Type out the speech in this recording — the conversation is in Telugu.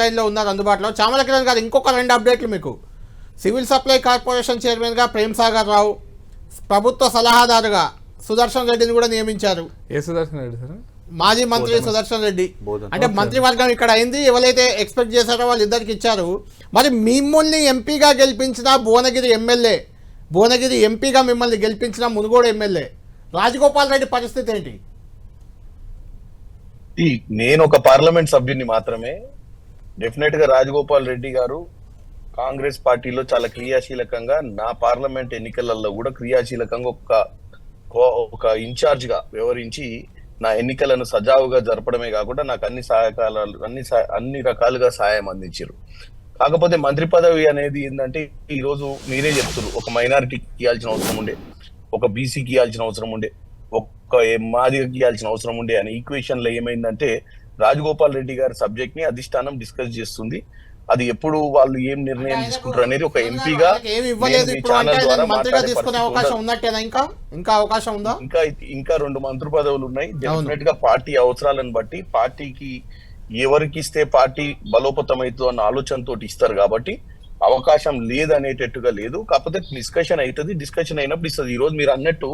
లో ఉన్నారు అందుబాటులో. చామల కిరణ్ గారు, ఇంకొక 2 అప్డేట్లు మీకు. సివిల్ సప్లై కార్పొరేషన్ చైర్మన్గా ప్రేమ్ సాగర్ రావు, ప్రభుత్వ సలహాదారుగా సుదర్శన్ రెడ్డిని కూడా నియమించారు. ఏ సుదర్శన్ రెడ్డి సార్? మాజీ మంత్రి సుదర్శన్ రెడ్డి. అంటే మంత్రివర్గం ఇక్కడ అయింది, ఎవరైతే ఎక్స్పెక్ట్ చేశారో వాళ్ళిద్దరికి ఇచ్చారు. మరి మిమ్మల్ని ఎంపీగా గెలిపించిన భువనగిరి ఎమ్మెల్యే, భువనగిరి ఎంపీగా మిమ్మల్ని గెలిపించిన మునుగోడు ఎమ్మెల్యే రాజగోపాల్ రెడ్డి పరిస్థితి ఏంటి? నేను ఒక పార్లమెంట్ సభ్యుని మాత్రమే. డెఫినెట్ గా రాజగోపాల్ రెడ్డి గారు కాంగ్రెస్ పార్టీలో చాలా క్రియాశీలకంగా, నా పార్లమెంట్ ఎన్నికలలో కూడా క్రియాశీలకంగా ఒక ఇన్ఛార్జ్ గా వ్యవహరించి నా ఎన్నికలను సజావుగా జరపడమే కాకుండా నాకు అన్ని రకాలుగా సహాయం అందించారు. కాకపోతే మంత్రి పదవి అనేది ఏంటంటే, ఈ రోజు మీరే చెప్తారు, ఒక మైనారిటీకి ఇవ్వాల్సిన అవసరం ఉండే, ఒక బీసీకి ఇవ్వాల్సిన అవసరం ఉండే, ఒక మాదిగకి ఇవ్వాల్సిన అవసరం ఉండే అనే ఈక్వేషన్ లో ఏమైందంటే, రాజగోపాల్ రెడ్డి గారి సబ్జెక్ట్ ని అధిష్టానం డిస్కస్ చేస్తుంది. అది ఎప్పుడు వాళ్ళు ఏం నిర్ణయం తీసుకుంటారు అనేది ఒక ఎంపీగా ఇంకా 2 మంత్రి పదవులు ఉన్నాయి. డెఫినెట్ గా పార్టీ అవసరాలను బట్టి పార్టీకి ఎవరికి ఇస్తే పార్టీ బలోపతం అవుతుందో అన్న ఆలోచనతో ఇస్తారు. కాబట్టి అవకాశం లేదనేటట్టుగా లేదు. కాకపోతే డిస్కషన్ అవుతుంది, డిస్కషన్ అయినప్పుడు ఇస్తుంది. ఈ రోజు మీరు అన్నట్టు